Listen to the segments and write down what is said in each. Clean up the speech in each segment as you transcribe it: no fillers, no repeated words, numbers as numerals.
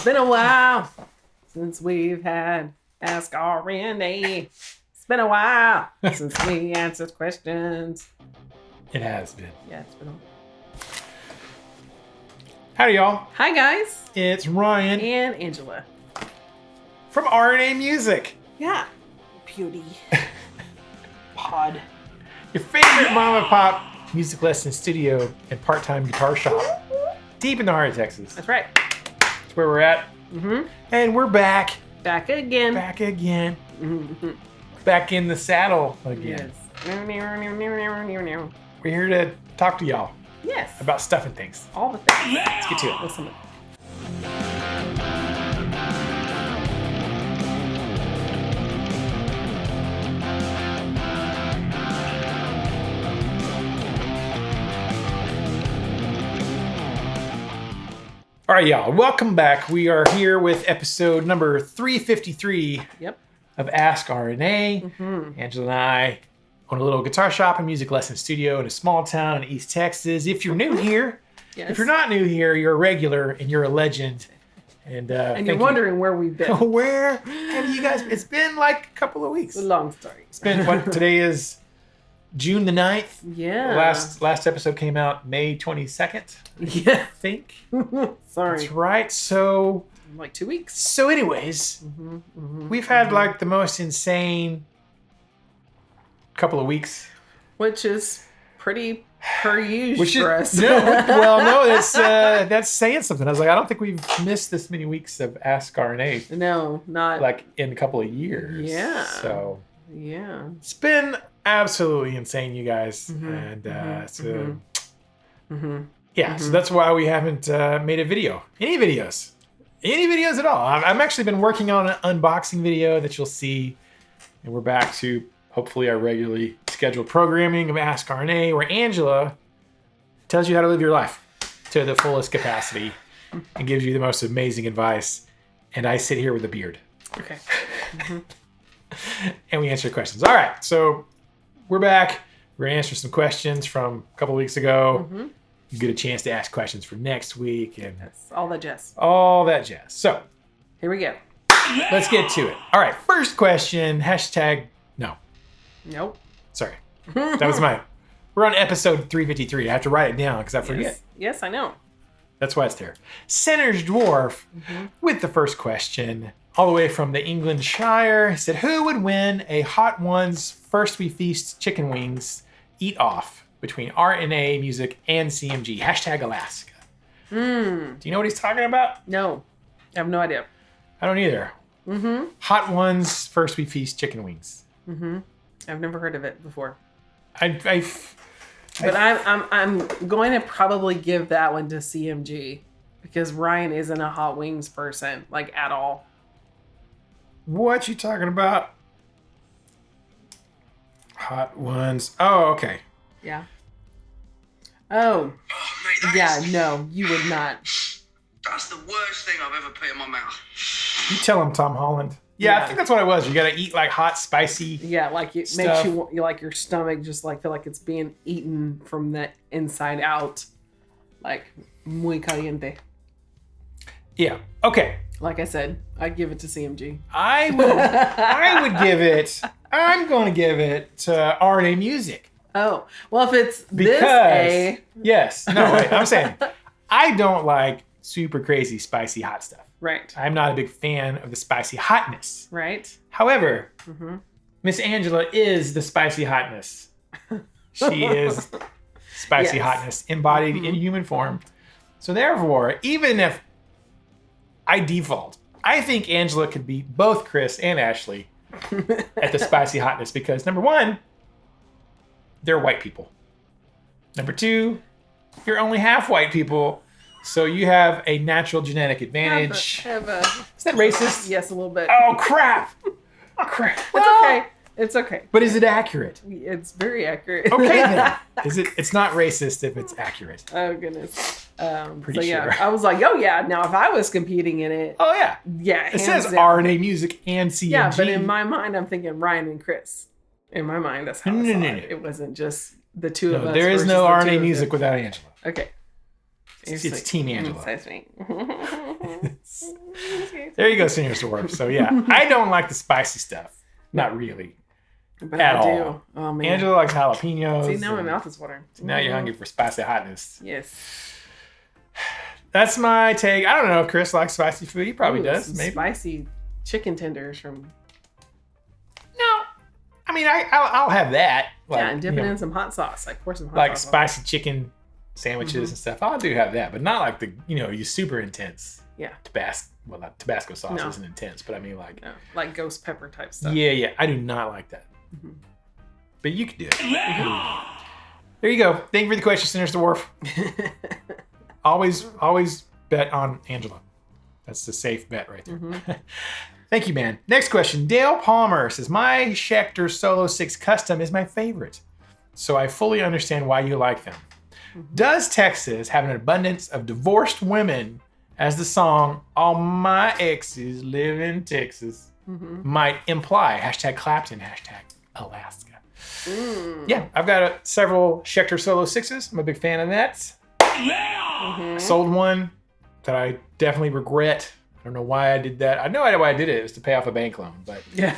been a while since we've had Ask RNA. It's been a while since we answered questions. It has been. Yeah, it's been a while. Howdy, y'all. Hi, guys. It's Ryan And Angela. from RNA Music. Yeah. Beauty. Pod. Your favorite mom and pop music lesson studio and part-time guitar shop. Deep in the heart of Texas. That's right. That's where we're at. Mm-hmm. And we're back. Back again. Back again. Mm-hmm. Back in the saddle again. Yes. We're here to talk to y'all Yes. about stuff and things. All the things. Let's get to it. Listen. All right, y'all. Welcome back. We are here with episode number 353 Yep. of Ask RNA. Mm-hmm. Angela and I own a little guitar shop and music lesson studio in a small town in East Texas. If you're new here, Yes. if you're not new here, you're a regular and you're a legend. And you're wondering where we've been. where have you guys? It's been like a couple of weeks. It's a long story. It's been what today is June the 9th. Yeah. Last episode came out May 22nd. Yeah. I think. Sorry. That's right. So Like 2 weeks. So anyways, Mm-hmm, mm-hmm, we've had like the most insane couple of weeks. Which is pretty per usual for us. That's saying something. I was like, I don't think we've missed this many weeks of Ask RNA No, not. like in a couple of years. Yeah. So Yeah. it's been absolutely insane, you guys. Mm-hmm, And mm-hmm. yeah, so that's why we haven't made a video. Any videos at all. I've actually been working on an unboxing video that you'll see. And we're back to hopefully our regularly scheduled programming of Ask RNA, where Angela tells you how to live your life to the fullest capacity and gives you the most amazing advice. And I sit here with a beard. Okay. And we answer questions. All right, so we're back. We're going to answer some questions from a couple weeks ago. Mm-hmm. You get a chance to ask questions for next week and Yes. All that jazz. all that jazz. So Here we go. let's get to it. All right, first question, hashtag no. Nope. Sorry. That was mine. We're on episode 353. I have to write it down because I forget. Yes, I know. That's why it's there. Center's Dwarf with the first question, all the way from the England Shire, said, who would win a Hot Ones First We Feast chicken wings eat off between RNA Music and CMG? Hashtag Alaska. Do you know what he's talking about? No. I have no idea. I don't either. Mm-hmm. Hot Ones First We Feast chicken wings. Mm-hmm. I've never heard of it before. But I'm going to probably give that one to CMG because Ryan isn't a hot wings person, like at all. What you talking about? Hot Ones. Oh, okay. Yeah. Oh. Mate, Yeah, no, you would not. That's the worst thing I've ever put in my mouth. You tell him, Tom Holland. Yeah, Yeah. I think that's what it was. You got to eat like hot, spicy. Yeah, like it Stuff. makes you like your stomach just like feel like it's being eaten from the inside out. Like muy caliente. Yeah. Okay. Like I said, I'd give it to CMG. I would give it. I'm going to give it to RNA Music Oh, well, if it's because this yes. No, wait. I'm saying I don't like super crazy spicy hot stuff. right, I'm not a big fan of the spicy hotness. right. However, Mm-hmm. Miss Angela is the spicy hotness. She is spicy Yes. hotness embodied in human form. So therefore, even if I default, I think Angela could beat both Chris and Ashley at the spicy hotness because number one, they're white people. Number two, you're only half white people. So you have a natural genetic advantage. Have a, Is that racist? yes, a little bit. Oh, crap. Crap. It's okay. It's okay. But is it accurate? It's very accurate. Okay then. It's not racist if it's accurate. Oh goodness. Pretty so yeah, sure. I was like, oh yeah. Now if I was competing in it, Oh yeah. yeah, It hands says down. RNA Music and CMG. Yeah, but in my mind, I'm thinking Ryan and Chris. In my mind, that's how I saw No. it. It wasn't just the two of us. there is versus no the two RNA of Music them. without Angela. Okay. It's Team Angela. So sweet. Okay. There you go, Sinister Dwarf. So yeah, I don't like the spicy stuff. Not really. But At I do. all. Oh man. Angela likes jalapenos. See, now my and mouth is watering. Now you're hungry for spicy hotness. Yes. That's my take. I don't know if Chris likes spicy food. He probably Ooh, does. some Maybe. spicy chicken tenders from. No. I mean, I'll have that. Like, Yeah, and dip it in some hot sauce. Like pour some hot like sauce. spicy chicken sandwiches and stuff. I do have that, but not like the you super intense. Yeah. Tabasco. Well, not Tabasco sauce No. isn't intense, but I mean like. No, like ghost pepper type stuff. Yeah. I do not like that. Mhm. But you could do it. There you go. Thank you for the question, Sinister Dwarf. Always bet on Angela. That's the safe bet right there. Thank you, man. Next question. Dale Palmer says, my Schecter Solo 6 Custom is my favorite, so I fully understand why you like them. Does Texas have an abundance of divorced women, as the song All My Exes Live in Texas might imply? Hashtag Clapton, hashtag Alaska. Yeah, I've got several Schecter Solo 6s. I'm a big fan of that. I sold one that I definitely regret. I don't know why I did that. I know why I did it. It was to pay off a bank loan. But Yeah.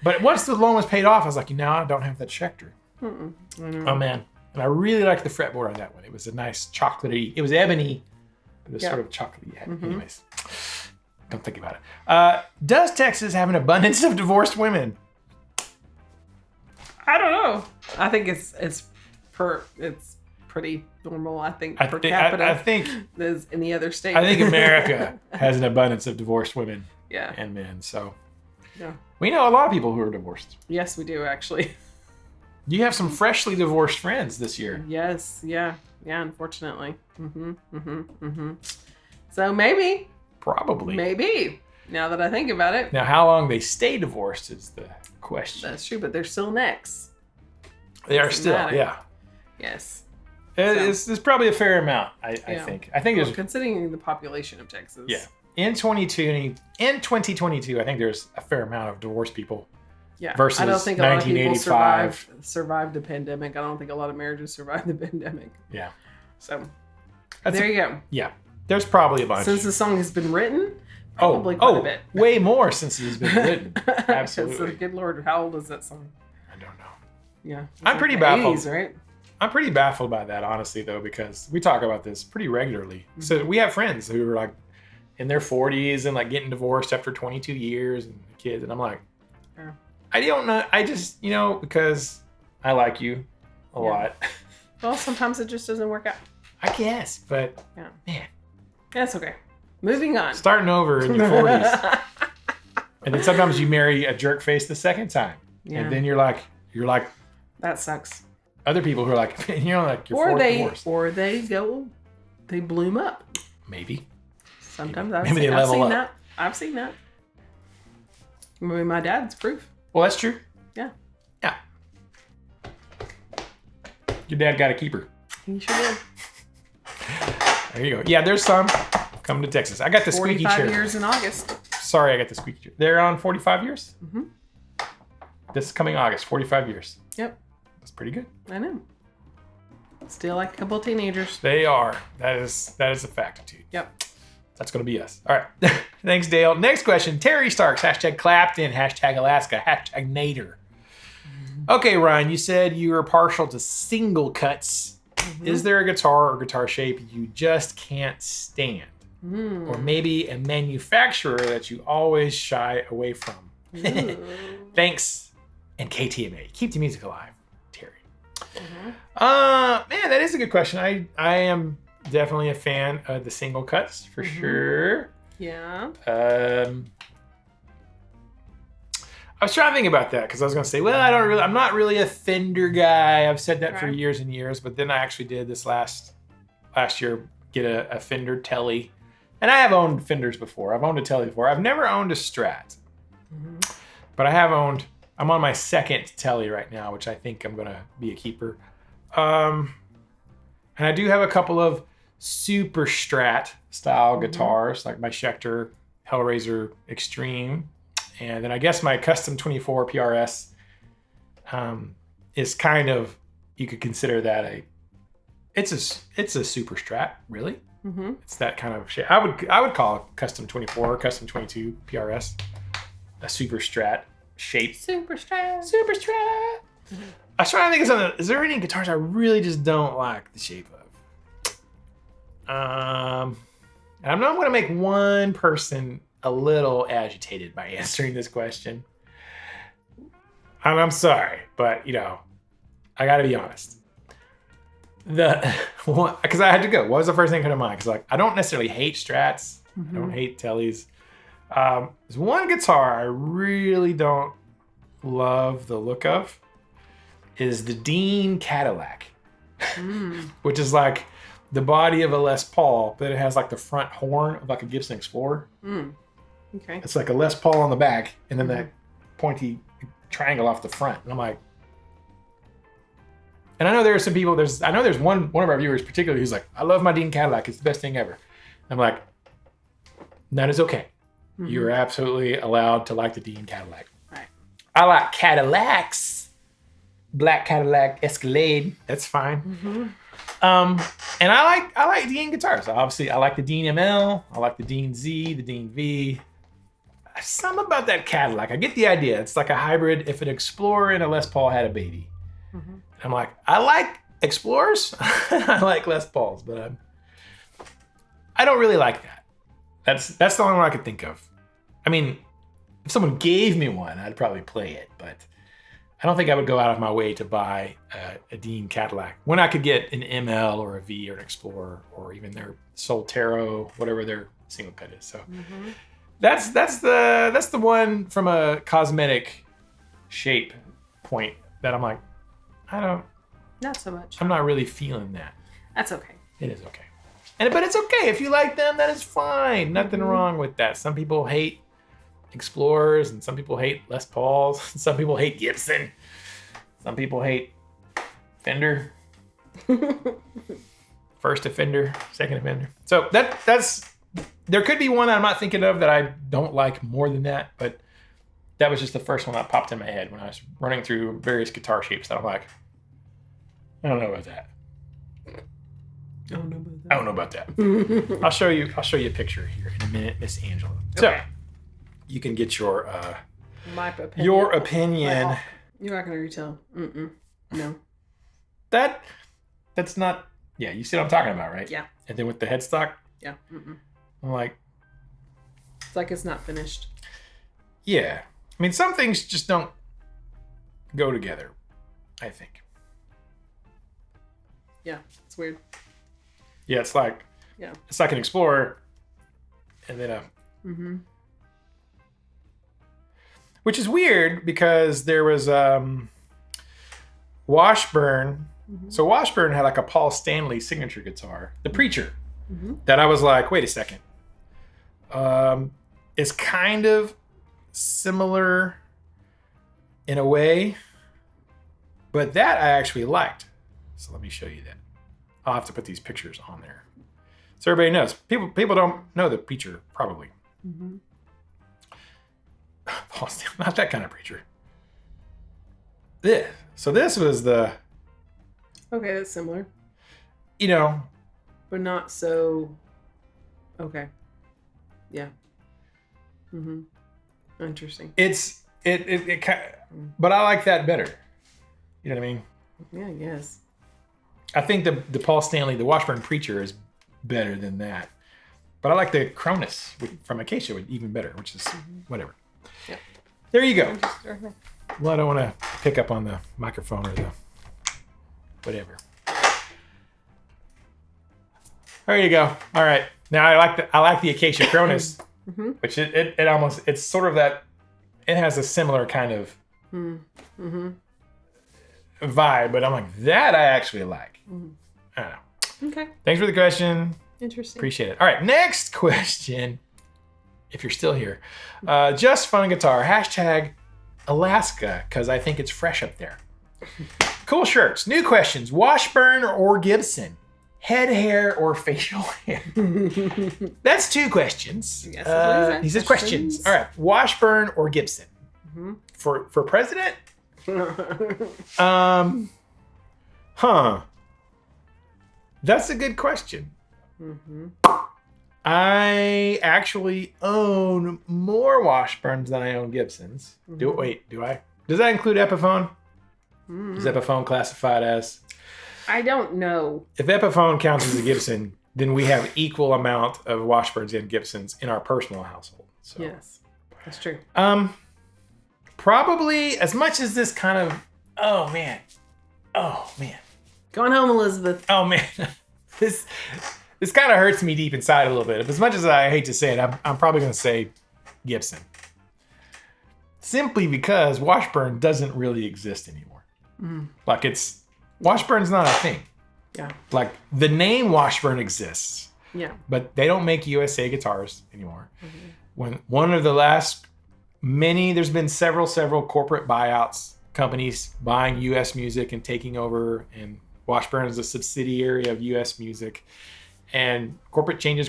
but once the loan was paid off, I was like, I don't have that Schecter. Oh, man. And I really liked the fretboard on that one. It was a nice chocolatey. It was ebony, but it was sort of chocolatey. Anyways, don't think about it. Does Texas have an abundance of divorced women? I don't know. I think it's pretty normal. I think per capita. I think as any other state. I think America has an abundance of divorced women Yeah. and men. So Yeah. we know a lot of people who are divorced. Yes, we do actually. You have some freshly divorced friends this year. Yes. Yeah. Unfortunately. So maybe. Probably. Now that I think about it, Now, how long they stay divorced is the question. that's true. But they're still next. They are doesn't still, matter. yeah. Yes. It's probably a fair amount, I think. I think Well, there's, considering the population of Texas. yeah. In 2022, I think there's a fair amount of divorced people. Yeah. Versus I don't think a lot of people 1985. survived the pandemic. I don't think a lot of marriages survived the pandemic. Yeah. So That's there you go. Yeah. There's probably a bunch. Since the song has been written, probably quite a bit. way more since it's been written. Absolutely. Good Lord, how old is that song? I don't know. Yeah. I'm pretty baffled. 80s, right? I'm pretty baffled by that, honestly, though, because we talk about this pretty regularly. So we have friends who are like in their 40s and like getting divorced after 22 years and kids. And I'm like, Yeah. I don't know. I just, because I like you a lot. Well, sometimes it just doesn't work out. I guess, but Yeah. man, That's okay. Moving on. starting over in your 40s. And then sometimes you marry a jerk face the second time. Yeah. And then you're like That sucks. other people who are like, your Or fourth divorce. they bloom up. Maybe. Sometimes Maybe they level up. that. I've seen that. Maybe my dad's proof. Well, that's true. Yeah. Yeah. Your dad got a keeper. He sure did. There you go. Yeah, there's some coming to Texas. I got the squeaky 45 chair. years in August. Sorry, I got the squeaky chair. They're on 45 years? Mm-hmm. This coming August, 45 years. Yep. That's pretty good. I know. Still like a couple of teenagers. They are. That is a factitude. Yep. That's going to be us. All right. Thanks, Dale. Next question. Terry Starks, hashtag Clapton, hashtag Alaska, hashtag Nader. Okay, Ryan, you said you were partial to single cuts. Is there a guitar or guitar shape you just can't stand? Or maybe a manufacturer that you always shy away from? Thanks. And KTMA. Keep the music alive, Terry. Man, that is a good question. I am definitely a fan of the single cuts for sure. Yeah. I was trying to think about that because I was going to say, well, I'm not really a Fender guy. I've said that for Right. years and years, but then I actually did this last year get a Fender Telly, and I have owned Fenders before. I've owned a Telly before. I've never owned a Strat, but I have owned. I'm on my second Telly right now, which I think I'm going to be a keeper. And I do have a couple of super Strat style guitars, like my Schecter Hellraiser Extreme. And then I guess my custom 24 PRS is kind of, you could consider that it's a super Strat, really. Mm-hmm. It's that kind of shape. I would call custom 24 or custom 22 PRS a super strat shape. Super Strat. Super strat. Mm-hmm. I was trying to think of something. Is there any guitars I really just don't like the shape of? I'm not going to make one person a little agitated by answering this question. I'm sorry, but I got to be honest. Because I had to go. What was the first thing that came to mind? Because I don't necessarily hate Strats. Mm-hmm. I don't hate Tellys. There's one guitar I really don't love the look of. Is the Dean Cadillac, which is like the body of a Les Paul, but it has like the front horn of like a Gibson Explorer. Okay. It's like a Les Paul on the back, and then that pointy triangle off the front. And I'm like, and I know there are some people. I know there's one of our viewers particularly who's like, I love my Dean Cadillac. It's the best thing ever. I'm like, that is okay. You're absolutely allowed to like the Dean Cadillac. Right. I like Cadillacs. Black Cadillac Escalade. That's fine. And I like Dean guitars. Obviously, I like the Dean ML. I like the Dean Z, the Dean V. Something about that Cadillac. I get the idea. It's like a hybrid. If an Explorer and a Les Paul had a baby. I'm like, I like Explorers. I like Les Pauls, but I don't really like that. That's the only one I could think of. I mean, if someone gave me one, I'd probably play it, but I don't think I would go out of my way to buy a Dean Cadillac when I could get an ML or a V or an Explorer or even their Soltero, whatever their single cut is. So that's the one from a cosmetic shape point that I'm like, Not so much. I'm not really feeling that. That's okay. It is okay. But it's okay. If you like them, that is fine. Nothing wrong with that. Some people hate Explorers, and some people hate Les Pauls. Some people hate Gibson. Some people hate Fender. First offender, second offender. So that's there could be one that I'm not thinking of that I don't like more than that, but that was just the first one that popped in my head when I was running through various guitar shapes that I'm like, I don't know about that. I don't know about that. I don't know about that. I'll show you a picture here in a minute, Miss Angela. So you can get your opinion. your opinion. You're not gonna retell. No. That's not. Yeah, you see what I'm talking about, right? Yeah. And then with the headstock. Yeah. I'm like. It's like it's not finished. Yeah, I mean, some things just don't go together, I think. Yeah, it's weird. Yeah, it's like an Explorer, and then which is weird because there was Washburn. So Washburn had like a Paul Stanley signature guitar, the Preacher, that I was like, wait a second. It's kind of similar in a way, but that I actually liked. So let me show you that. I'll have to put these pictures on there so everybody knows. People don't know the Preacher probably. Paul Stanley, not that kind of Preacher. This. So this was the. Okay, that's similar. But not so. Okay. Yeah. Interesting. It kind of, but I like that better. You know what I mean? Yeah, I guess. I think the Paul Stanley, the Washburn Preacher is better than that. But I like the Cronus from Acacia even better, which is whatever. Yep. There you go. Well, I don't want to pick up on the microphone or the whatever. There you go. All right. Now I like the Acacia Cronus, which it almost, it's sort of that, it has a similar kind of vibe, but I'm like, that I actually like. I don't know. Okay. Thanks for the question. Interesting. Appreciate it. All right, next question. If you're still here, just fun guitar #Alaska because I think it's fresh up there. Cool shirts. New questions. Washburn or Gibson? Head hair or facial hair? That's 2 questions. Yes, he says questions. All right. Washburn or Gibson? For president? That's a good question. I actually own more Washburns than I own Gibsons. Do I? Does that include Epiphone? Is Epiphone classified as? I don't know. If Epiphone counts as a Gibson, then we have equal amount of Washburns and Gibsons in our personal household. So. Yes, that's true. Probably as much as this kind of. Oh man. Going home, Elizabeth. Oh man, this kind of hurts me deep inside a little bit. As much as I hate to say it, I'm probably going to say Gibson. Simply because Washburn doesn't really exist anymore. Like Washburn's not a thing. Yeah. Like the name Washburn exists. Yeah. But they don't make USA guitars anymore. When one of the last there's been several corporate buyouts, companies buying US music and taking over, and Washburn is a subsidiary of US music. And corporate changes.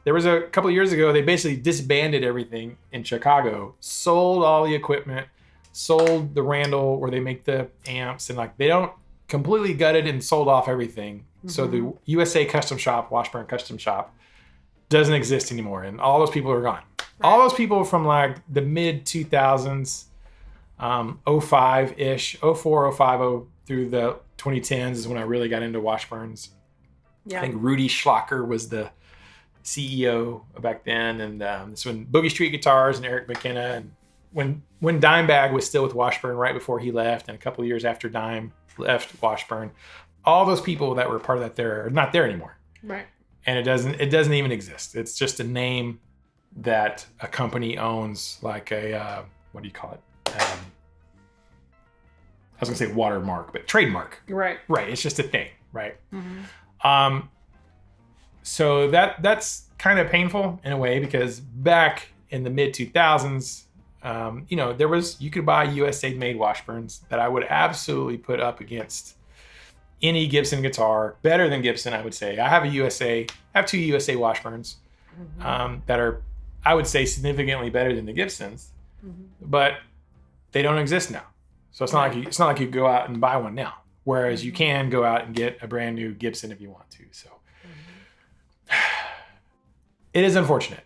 There was a couple of years ago, they basically disbanded everything in Chicago, sold all the equipment, sold the Randall where they make the amps, and like they don't completely gutted and sold off everything. So the USA custom shop, Washburn custom shop, doesn't exist anymore. And all those people are gone. Right. All those people from like the mid 2000s, 05-ish, 04, 05 through the 2010s is when I really got into Washburns. Yeah. I think Rudy Schlacker was the CEO back then, and this when Boogie Street Guitars and Eric McKenna, and when Dimebag was still with Washburn right before he left, and a couple of years after Dime left Washburn, all those people that were part of that there are not there anymore. Right. And it doesn't even exist. It's just a name that a company owns, like a what do you call it? I was gonna say watermark, but trademark. Right. Right. It's just a thing. Right. So that's kind of painful in a way, because back in the mid 2000s, you could buy USA made Washburns that I would absolutely put up against any Gibson guitar, better than Gibson, I would say. I have two USA Washburns that are, I would say, significantly better than the Gibsons, but they don't exist now. So it's not like you go out and buy one now. Whereas you can go out and get a brand new Gibson if you want to. So it is unfortunate.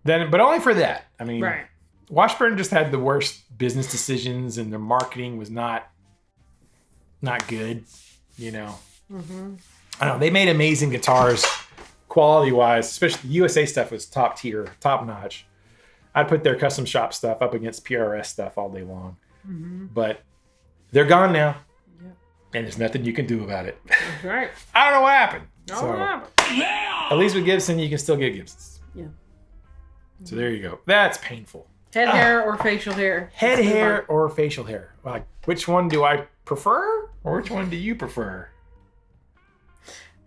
But only for that. I mean, Washburn just had the worst business decisions, and their marketing was not good. I don't know. They made amazing guitars, quality wise. Especially the USA stuff was top tier, top notch. I'd put their custom shop stuff up against PRS stuff all day long. But they're gone now. And there's nothing you can do about it. Right. I don't know what happened. At least with Gibson, you can still get Gibsons. Yeah. So there you go. That's painful. Head hair or facial hair? Head hair or facial hair. Like, which one do I prefer, or which one do you prefer?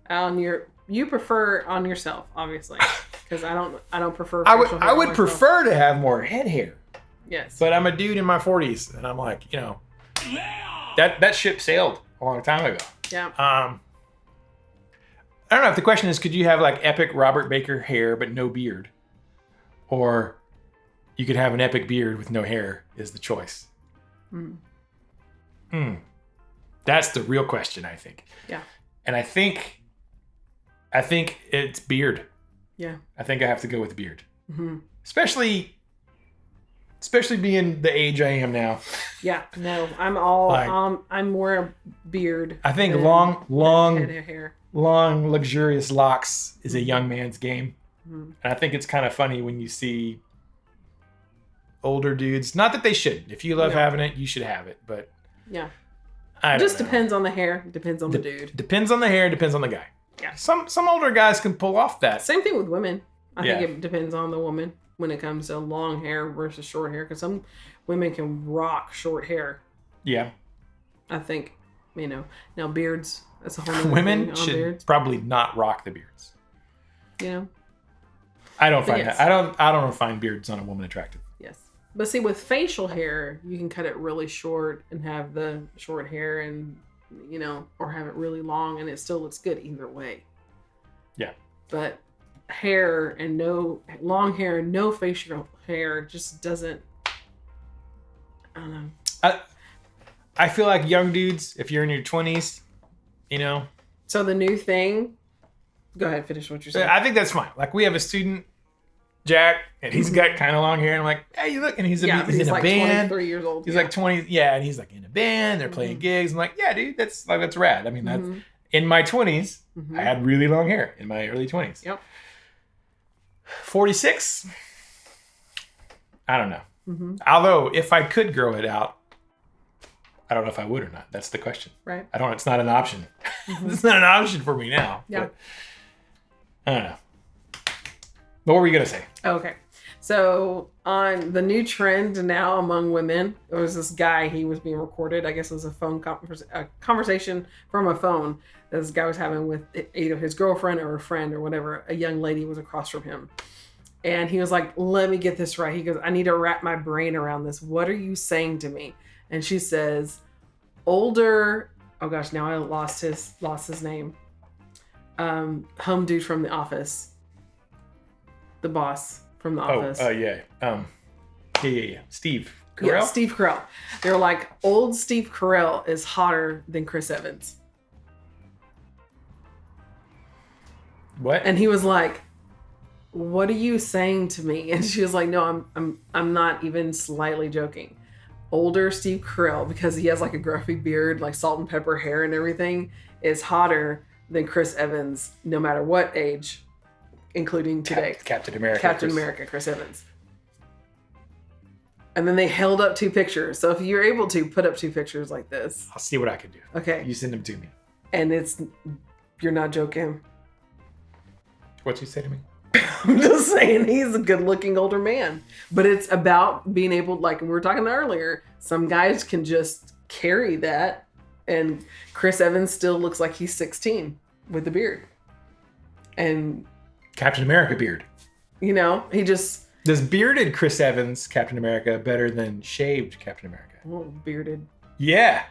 You prefer on yourself, obviously, because I don't prefer. Facial hair I would prefer to have more head hair. Yes. But I'm a dude in my 40s, and I'm like, that ship sailed a long time ago. Yeah. I don't know if the question is, could you have like epic Robert Baker hair but no beard, or you could have an epic beard with no hair is the choice. That's the real question, I think. Yeah. And I think it's beard. Yeah. I think I have to go with beard. Especially being the age I am now. Yeah, no, I'm all I'm more a beard. I think long hair. Long luxurious locks is a young man's game. And I think it's kind of funny when you see older dudes. Not that they shouldn't. If you love having it, you should have it. But yeah, it just depends on the hair. Depends on the dude. Depends on the hair. Depends on the guy. Yeah. Some older guys can pull off that. Same thing with women. I think it depends on the woman when it comes to long hair versus short hair, because some women can rock short hair. Yeah. I think, now beards, that's a whole other women should beards. Probably not rock the beards. I don't find beards on a woman attractive. Yes. But see, with facial hair, you can cut it really short and have the short hair and, or have it really long, and it still looks good either way. Yeah. But hair and no long hair and no facial hair just doesn't, I don't know. I feel like young dudes, if you're in your 20s, So the new thing, Go ahead, finish what you're saying. I think that's fine. Like we have a student, Jack, and he's got kind of long hair. And I'm like, hey, you look, and he's in like a band. 23 years old. He's like 20, and he's like in a band. They're playing gigs. I'm like, yeah, dude, that's rad. I mean, that's in my 20s. I had really long hair in my early 20s. Yep. 46. I don't know. Although, if I could grow it out, I don't know if I would or not. That's the question. Right. It's not an option. It's not an option for me now. Yeah. But, I don't know. What were you going to say? Okay. So on the new trend now among women, there was this guy, he was being recorded. I guess it was a conversation from a phone that this guy was having with either his girlfriend or a friend or whatever. A young lady was across from him. And he was like, let me get this right. He goes, I need to wrap my brain around this. What are you saying to me? And she says, older, oh gosh, now I lost his name. Home dude from The Office. The boss from The Office. Yeah. Yeah. Steve Carell? Yeah, Steve Carell. They're like, old Steve Carell is hotter than Chris Evans. What? And he was like, what are you saying to me? And she was like, no, I'm not even slightly joking. Older Steve Carell, because he has like a gruffy beard, like salt and pepper hair and everything, is hotter than Chris Evans, no matter what age, including today. Captain America. Chris Evans. And then they held up 2 pictures. So if you're able to put up 2 pictures like this. I'll see what I can do. Okay. You send them to me. And you're not joking. What'd you say to me? I'm just saying he's a good looking older man. But it's about being able, like we were talking earlier, some guys can just carry that. And Chris Evans still looks like he's 16 with the beard. And Captain America beard. You know, he just... Does bearded Chris Evans Captain America better than shaved Captain America? Oh, bearded. Yeah.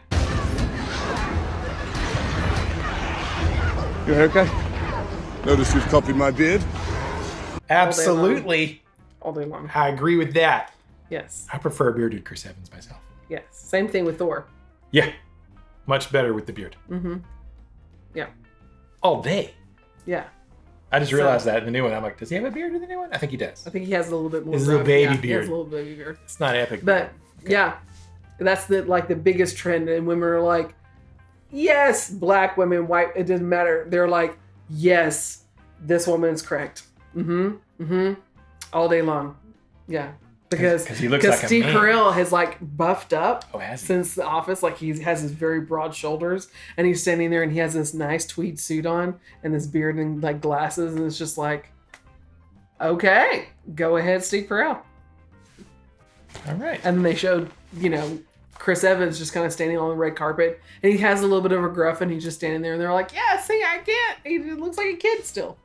Your haircut? Notice you've copied my beard. Absolutely. All day long. I agree with that. Yes. I prefer bearded Chris Evans myself. Yes. Same thing with Thor. Yeah. Much better with the beard. Yeah. All day. Yeah. I just realized that in the new one. I'm like, does he have a beard in the new one? I think he does. I think he has a little bit more. His little baby beard. He has a little baby beard. It's not epic. But yeah, that's the biggest trend. And women are like, yes, black women, white, it doesn't matter. They're like, yes, this woman's correct. All day long. Yeah. Because he looks like Steve a man. Carell has like buffed up has he? since The Office. Like he has his very broad shoulders, and he's standing there and he has this nice tweed suit on and this beard and like glasses, and it's just like, okay, go ahead, Steve Carell. All right. And then they showed, Chris Evans just kind of standing on the red carpet, and he has a little bit of a gruff, and he's just standing there, and they're like, yeah, see, I can't. He looks like a kid still.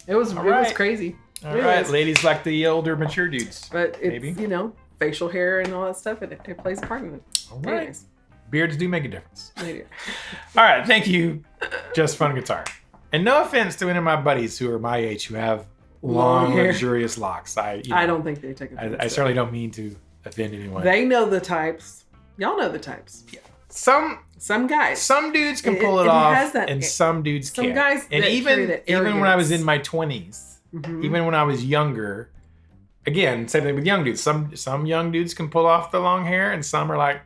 It was crazy. All right, ladies like the older, mature dudes. But it's, facial hair and all that stuff, it plays a part in it. All right. Anyways. Beards do make a difference. They do. All right, thank you, Just Fun Guitar. And no offense to any of my buddies who are my age who have long luxurious locks. I don't think they take offense. I certainly don't mean to offend anyone. They know the types. Y'all know the types. Yeah. Some guys. Some dudes can pull it off, and some dudes can't. Some guys and even when I was in my 20s, even when I was younger, again, same thing with young dudes. Some young dudes can pull off the long hair, and some are like,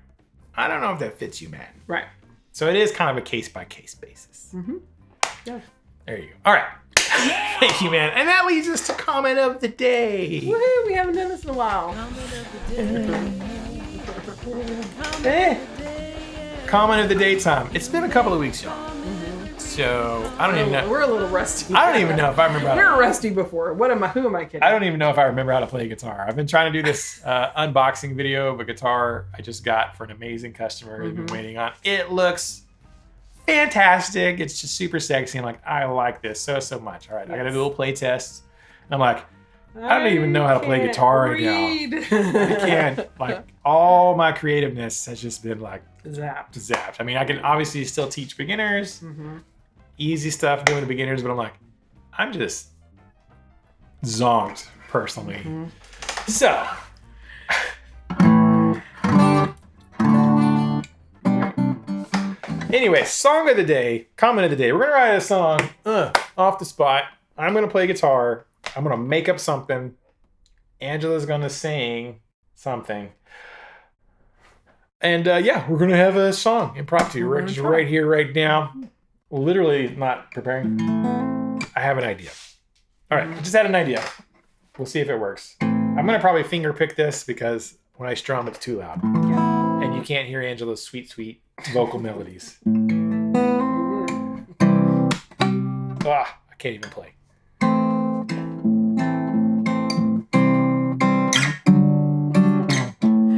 I don't know if that fits you, man. Right. So it is kind of a case-by-case basis. Yeah. There you go. All right. Thank you, man. And that leads us to comment of the day. Woohoo! We haven't done this in a while. Comment of the day time. It's been a couple of weeks, y'all. So I don't even know. We're a little rusty. I don't even know if I remember. We were rusty before. Who am I kidding? I don't even know if I remember how to play guitar. I've been trying to do this unboxing video of a guitar I just got for an amazing customer who's been waiting on. It looks fantastic. It's just super sexy. I'm like, I like this so much. All right, I got to do a little play test. I'm like, I don't even know how to play guitar right now. I can't. Like, all my creativeness has just been like zapped. I mean, I can obviously still teach beginners. Easy stuff doing to beginners, but I'm like, I'm just zonked personally. So anyway, song of the day, comment of the day. We're gonna write a song off the spot. I'm going to play guitar. I'm going to make up something. Angela's going to sing something. And yeah, we're going to have a song impromptu. We're just right here, right now. Literally not preparing. I have an idea. All right, I just had an idea. We'll see if it works. I'm going to probably finger pick this because when I strum, it's too loud. Yeah. And you can't hear Angela's sweet, sweet vocal melodies. Ah, I can't even play.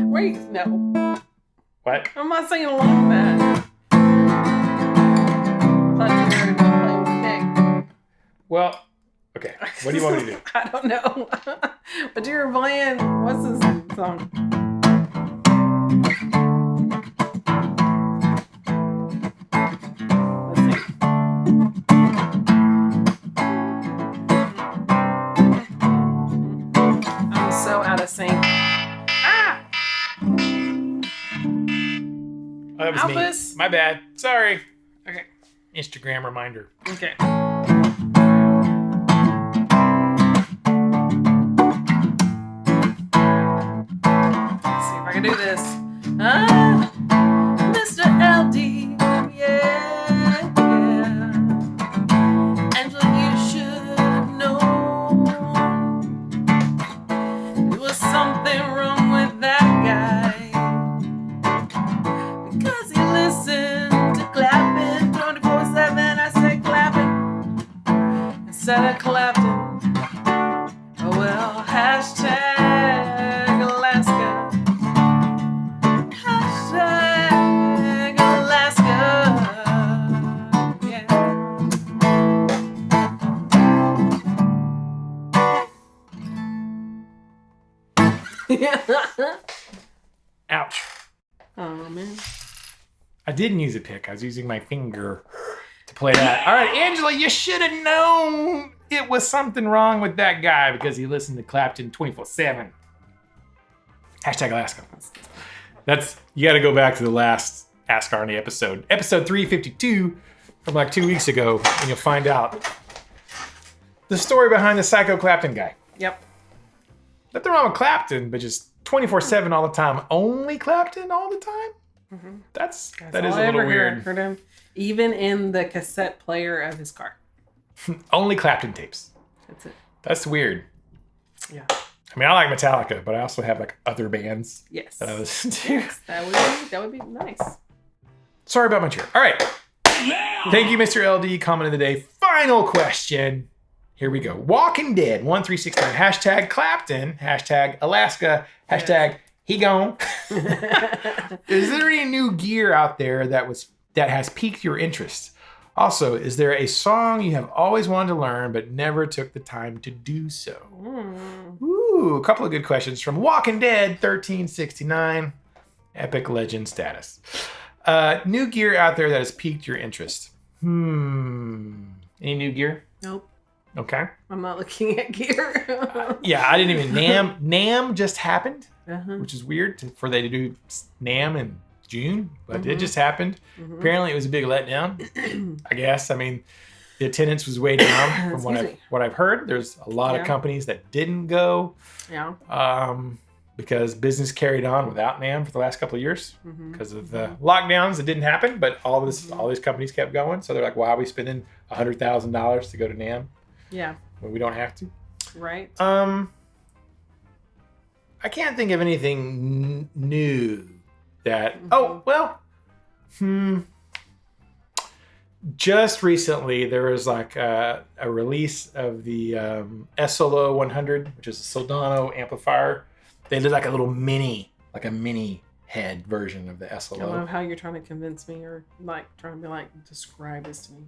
Wait, no. What? I'm not singing along with that. I thought you were going to play with the pick. Well, okay. What do you want me to do? I don't know. But you were playing, what's this song? Let's see. I'm so out of sync. Ah! Oh, that was Albus. me. My bad. Sorry. Okay. Instagram reminder. Okay. Let's see if I can do this. Ah, Mr. LD, yeah, yeah. Angela, you should have known there was something wrong with that guy because he listened to clapping 24/7. I said clapping instead of clapping. Oh well, hashtag Alaska. Hashtag Alaska. Yeah. Ouch. Oh man. I didn't use a pick. I was using my finger to play that. All right, Angela, you should have known it was something wrong with that guy because he listened to Clapton 24/7. Hashtag Alaska. You got to go back to the last Ask RNA episode. Episode 352 from like 2 weeks ago, and you'll find out the story behind the Psycho Clapton guy. Yep. Nothing wrong with Clapton, but just 24/7 all the time. Only Clapton all the time? Mm-hmm. That That's is all a I little ever weird. heard him. Even in the cassette player of his car. Only Clapton tapes. That's it. That's weird. Yeah. I mean, I like Metallica, but I also have like other bands Yes. that I listen to. Yes, that would be nice. Sorry about my chair. All right. Thank you, Mr. LD. Comment of the day. Final question. Here we go. Walking Dead 1369. Hashtag Clapton. Hashtag Alaska. Hashtag he gone. Is there any new gear out there that has piqued your interest? Also, is there a song you have always wanted to learn but never took the time to do so? Ooh, a couple of good questions from Walking Dead 1369. Epic legend status. New gear out there that has piqued your interest. Any new gear? Nope. Okay. I'm not looking at gear. Yeah, I didn't even. NAMM just happened, Uh-huh. which is weird for they to do NAMM in June, but it just happened. Apparently, it was a big letdown. I guess. I mean, the attendance was way down from what I've heard. There's a lot of companies that didn't go. Yeah. Because business carried on without NAMM for the last couple of years because of the lockdowns. It didn't happen, but all these companies kept going. So they're like, "Why are we spending $100,000 to go to NAMM Yeah. when we don't have to?" Right. I can't think of anything new that. Just recently, there was like a release of the SLO 100, which is a Soldano amplifier. They did like a mini head version of the SLO. I love how you're trying to convince me or like trying to be like, describe this to me.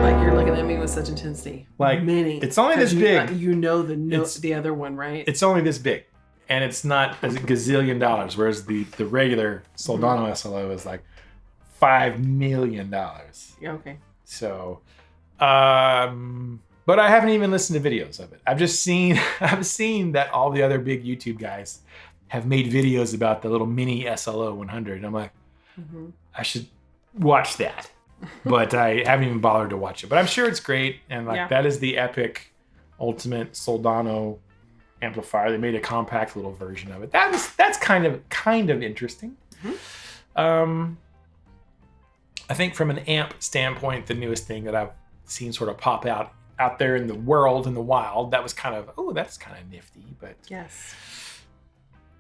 Like you're looking at me with such intensity. Like mini. it's only this big. You know the other one, right? It's only this big. And it's not a gazillion dollars, whereas the regular Soldano SLO is like $5 million. Yeah, okay. So, but I haven't even listened to videos of it. I've seen that all the other big YouTube guys have made videos about the little mini SLO 100. And I'm like, I should watch that. But I haven't even bothered to watch it. But I'm sure it's great. And that is the epic ultimate Soldano amplifier. They made a compact little version of it. That's kind of interesting. Mm-hmm. I think from an amp standpoint, the newest thing that I've seen sort of pop out there in the world, in the wild, that was that's kind of nifty. But yes,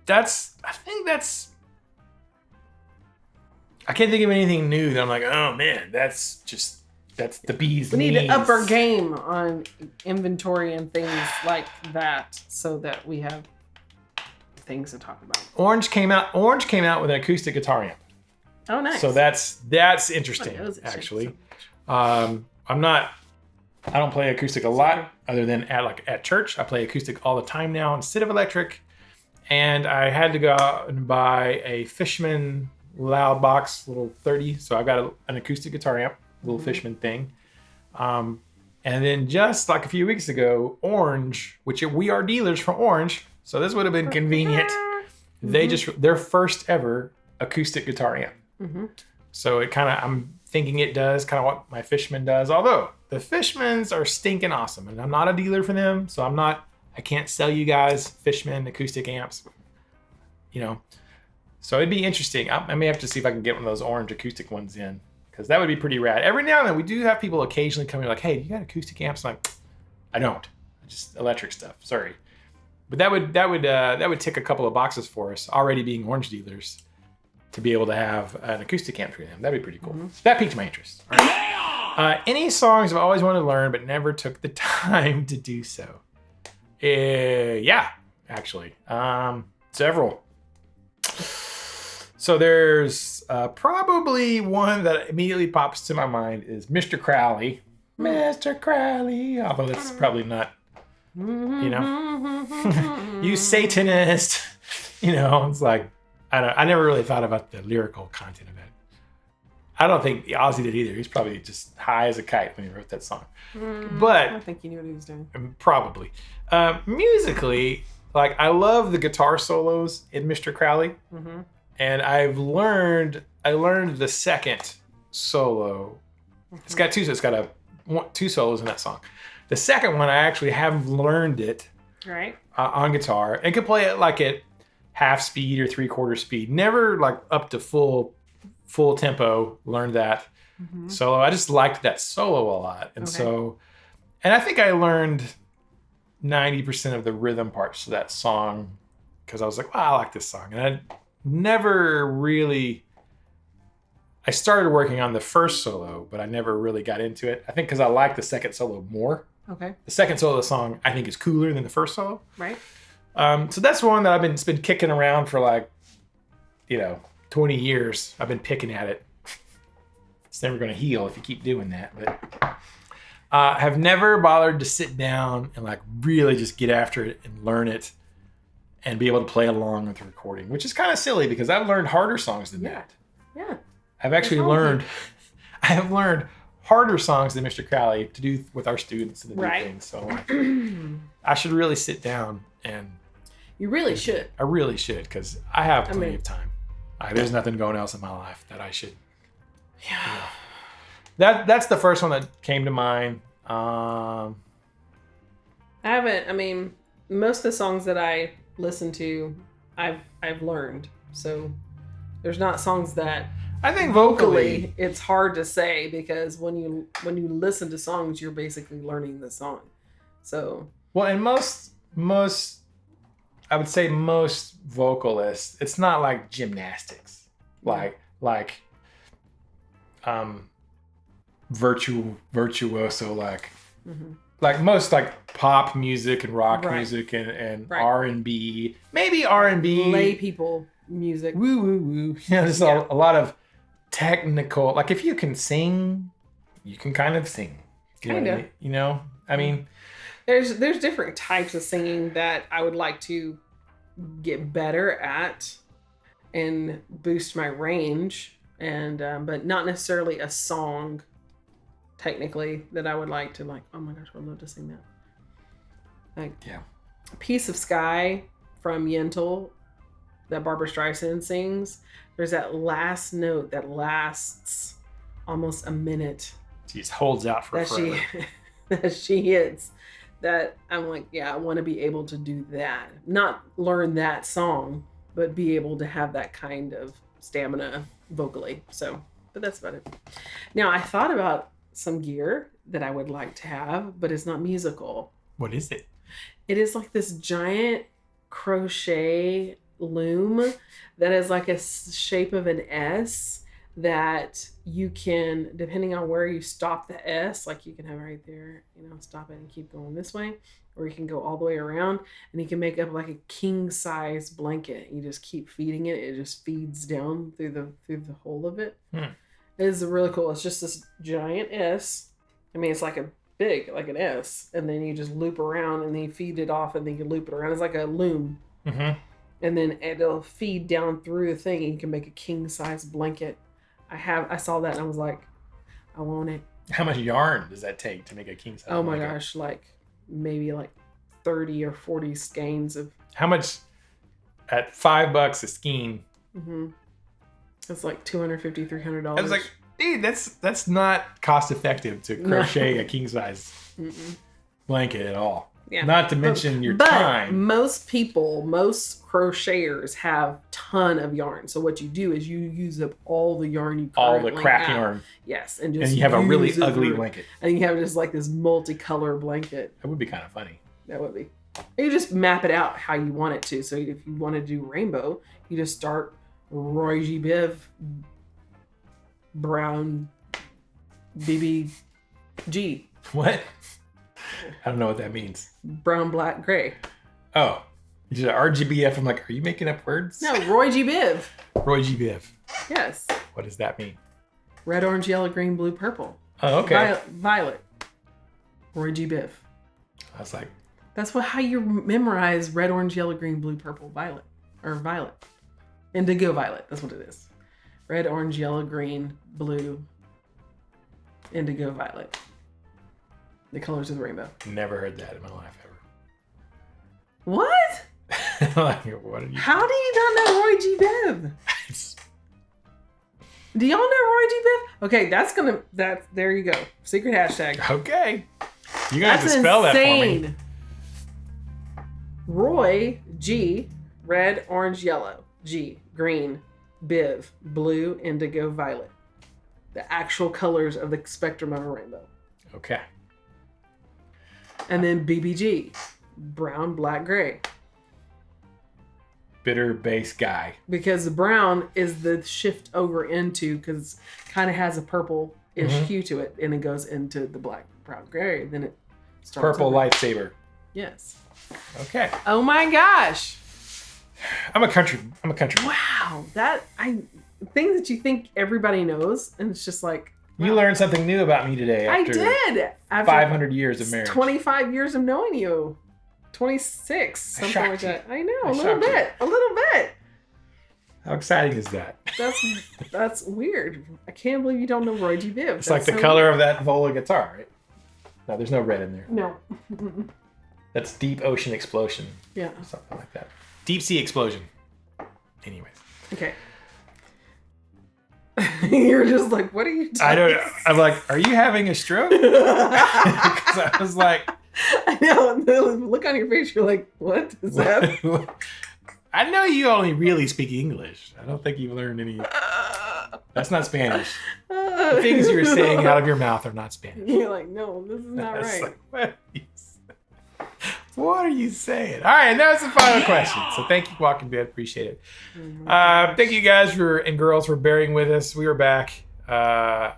I can't think of anything new that I'm like, oh man, that's the bee's knees. We need to up our game on inventory and things like that so that we have things to talk about. Orange came out with an acoustic guitar amp. Oh, nice. So that's interesting, actually. I don't play acoustic a lot other than at church. I play acoustic all the time now instead of electric. And I had to go out and buy a Fishman loud box, little 30. So I've got an acoustic guitar amp, little Fishman thing. And then just like a few weeks ago, Orange, which we are dealers for Orange, so this would have been convenient. Mm-hmm. Their first ever acoustic guitar amp. Mm-hmm. So I'm thinking it does kind of what my Fishman does. Although the Fishmans are stinking awesome, and I'm not a dealer for them, so I can't sell you guys Fishman acoustic amps. So it'd be interesting. I may have to see if I can get one of those Orange acoustic ones in, because that would be pretty rad. Every now and then we do have people occasionally coming like, "Hey, you got acoustic amps?" I'm like, I don't. Just electric stuff. Sorry. But that would tick a couple of boxes for us, already being Orange dealers, to be able to have an acoustic amp for them. That'd be pretty cool. Mm-hmm. That piqued my interest. Right. Any songs I've always wanted to learn but never took the time to do so? Yeah, actually. Several. So there's probably one that immediately pops to my mind is Mr. Crowley. Mr. Crowley. Although that's probably not, you Satanist. It's like, I never really thought about the lyrical content of it. I don't think Ozzy did either. He's probably just high as a kite when he wrote that song. But I think he knew what he was doing. Probably. Musically, I love the guitar solos in Mr. Crowley. Mm-hmm. And I learned the second solo. Mm-hmm. It's got two. So it's got two solos in that song. The second one, I actually have learned it on guitar and could play it at half speed or 3/4 speed. Never up to full tempo. Learned that solo. I just liked that solo a lot, and and I think I learned 90% of the rhythm parts of that song because I was like, wow, I like this song, and I never really. I started working on the first solo, but I never really got into it. I think because I like the second solo more. Okay. The second solo of the song I think is cooler than the first solo. Right. So that's one that it's been kicking around for 20 years. I've been picking at it. It's never going to heal if you keep doing that. But have never bothered to sit down and really just get after it and learn it and be able to play along with the recording, which is kind of silly because I've learned harder songs than that. Yeah. I have learned harder songs than Mr. Crowley to do with our students and to do things. So I should really sit down and. You really should. I really should, because I have plenty of time. There's nothing going else in my life that I should. Yeah. That's the first one that came to mind. I haven't. Most of the songs that I listen to, I've learned. So there's not songs that. I think vocally it's hard to say because when you listen to songs, you're basically learning the song. So. Well, and most. I would say most vocalists, it's not like gymnastics, virtuoso, like most pop music and rock music and R&B, maybe R&B, lay people music, woo woo woo. There's a lot of technical. If you can sing, you can kind of sing. Kinda. There's different types of singing that I would like to get better at and boost my range, and but not necessarily a song technically that I would like to oh my gosh, I would love to sing that. Piece of Sky from Yentl that Barbara Streisand sings. There's that last note that lasts almost a minute. She just holds out for forever. That she hits. That I'm like, yeah, I want to be able to do that. Not learn that song, but be able to have that kind of stamina vocally. So, but that's about it. Now, I thought about some gear that I would like to have, but it's not musical. What is it? It is like this giant crochet loom that is like a shape of an S that you can, depending on where you stop the S, like you can have it right there, stop it and keep going this way, or you can go all the way around and you can make up like a king size blanket. You just keep feeding it. It just feeds down through the hole of it. It is really cool. It's just this giant S. I mean, it's like an S, and then you just loop around and then you feed it off and then you loop it around. It's like a loom. Mm-hmm. And then it'll feed down through the thing and you can make a king size blanket. I saw that and I was like, I want it. How much yarn does that take to make a king size? Oh my gosh, maybe 30 or 40 skeins of. How much at $5 a skein? Mm-hmm. It's like $250, $300. I was like, dude, that's not cost effective to crochet a king size blanket at all. Yeah. Not to mention your time. Most crocheters have ton of yarn. So what you do is you use up all the yarn you currently all the crap have. Yarn. Yes, and you have a really ugly blanket. And you have just like this multicolor blanket. That would be kind of funny. That would be. You just map it out how you want it to. So if you want to do rainbow, you just start Roy G. Biv, brown, BBG. What? I don't know what that means. Brown, black, gray. Oh, you said RGBF. I'm like, are you making up words? No, Roy G. Biv. Roy G. Biv. Yes. What does that mean? Red, orange, yellow, green, blue, purple. Oh, okay. Violet. Roy G. Biv. I was like, that's how you memorize red, orange, yellow, green, blue, purple, violet. Or violet. Indigo violet. That's what it is. Red, orange, yellow, green, blue, indigo violet. The colors of the rainbow. Never heard that in my life ever. What? Like, what are you? How do you not know Roy G. Biv? Do y'all know Roy G. Biv? Okay, there you go. Secret hashtag. Okay. You're gonna have to spell that for me. Roy G. Red, orange, yellow. G. Green. Biv. Blue, indigo, violet. The actual colors of the spectrum of a rainbow. Okay. And then BBG, brown, black, gray. Bitter bass guy. Because the brown is the shift over into, because kind of has a purple-ish hue to it, and it goes into the black, brown, gray. Then it starts purple lightsaber. Yes. Okay. Oh my gosh. I'm a country. Wow, things that you think everybody knows, and it's just like. Wow. You learned something new about me today. I did. After 500 years of marriage. 25 years of knowing you. 26, something like that. I know, a little bit. How exciting is that? That's weird. I can't believe you don't know Roy G. Biv. It's like the color of that Vola guitar, right? No, there's no red in there. No. That's Deep Ocean Explosion. Yeah. Something like that. Deep Sea Explosion. Anyways. Okay. You're just like, what are you doing? I don't. I'm like, are you having a stroke? Because I was like, I know. The look on your face, you're like, what is that? I know you only really speak English. I don't think you've learned any. That's not Spanish. The things you're saying out of your mouth are not Spanish. You're like, no, this is not right. Like, what are you saying? All right, that was the final question. So thank you, Walking Dead. Appreciate it. Thank you guys and girls for bearing with us. We are back. I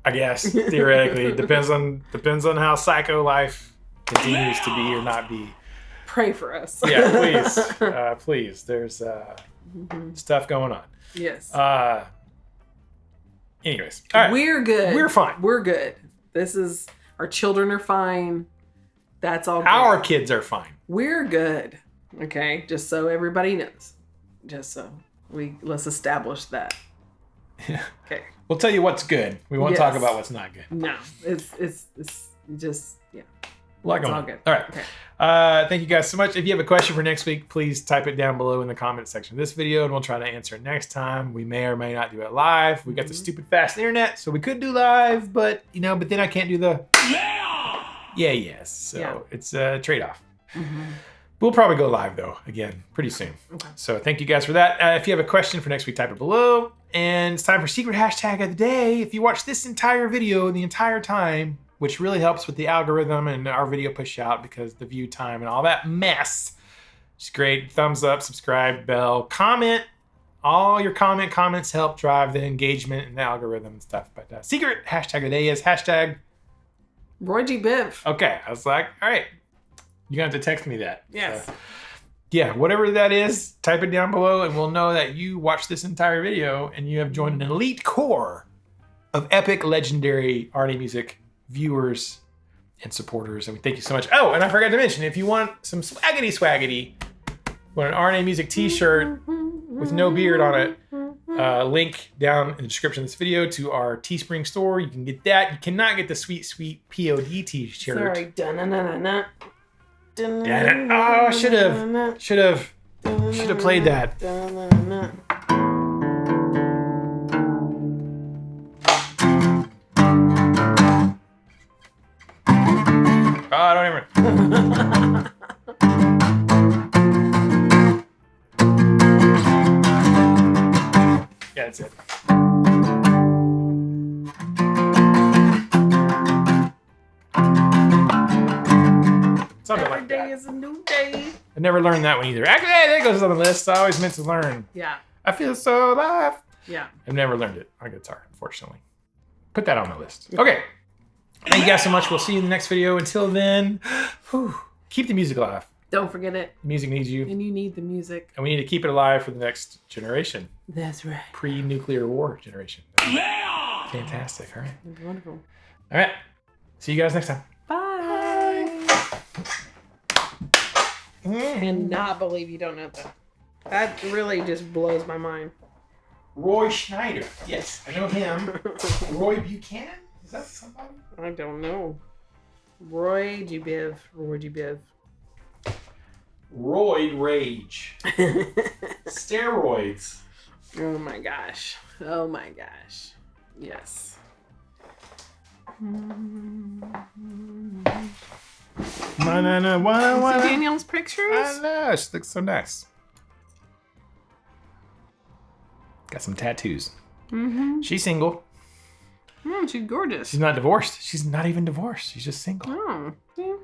guess theoretically, it depends on how psycho life continues to be or not be. Pray for us. Yeah, please, please. There's stuff going on. Yes. Anyways, all right. We're good. We're fine. We're good. Our children are fine. That's all good. Our kids are fine. We're good. Okay? Just so everybody knows. Just so let's establish that. Yeah. Okay. We'll tell you what's good. We won't talk about what's not good. No. It's just, yeah. A lot going on. All right. Okay. Thank you guys so much. If you have a question for next week, please type it down below in the comment section of this video, and we'll try to answer it next time. We may or may not do it live. We got the stupid fast internet, so we could do live, but then I can't do the yes. So it's a trade-off. We'll probably go live though, again, pretty soon. Okay. So thank you guys for that. If you have a question for next week, type it below. And it's time for secret hashtag of the day. If you watch this entire video the entire time, which really helps with the algorithm and our video push out because the view time and all that mess. It's great. Thumbs up, subscribe, bell, comment. All your comments help drive the engagement and the algorithm and stuff. But secret hashtag of the day is hashtag Roy G. Biv. Okay. I was like, all right. You're going to have to text me that. Yes. So, yeah, whatever that is, type it down below and we'll know that you watched this entire video and you have joined an elite core of epic, legendary RNA music viewers and supporters. And we thank you so much. Oh, and I forgot to mention, if you want some swaggity, want an RNA music t-shirt with no beard on it, link down in the description of this video to our Teespring store. You can get that. You cannot get the sweet, sweet POD t-shirt. Sorry. Da-na-na-na-na. Oh, should have played that. Oh, I don't even. Yeah, that's it. Every day is a new day. I never learned that one either. Actually, that goes on the list. I always meant to learn. Yeah. I feel so alive. Yeah. I've never learned it on guitar, unfortunately. Put that on my list. Okay. Thank you guys so much. We'll see you in the next video. Until then, keep the music alive. Don't forget it. The music needs you. And you need the music. And we need to keep it alive for the next generation. That's right. Pre-nuclear war generation. Yeah! Fantastic. All right. That's wonderful. All right. See you guys next time. Bye. Cannot believe you don't know that. That really just blows my mind. Roy Schneider. Yes, I know him. Roy Buchanan? Is that somebody? I don't know. Roy G. Biv. Roy G. Biv. Roid Rage. Steroids. Oh my gosh. Oh my gosh. Yes. Daniel's pictures? I know. She looks so nice. Got some tattoos. Mm-hmm. She's single. She's gorgeous. She's not divorced. She's not even divorced. She's just single. Oh. Yeah.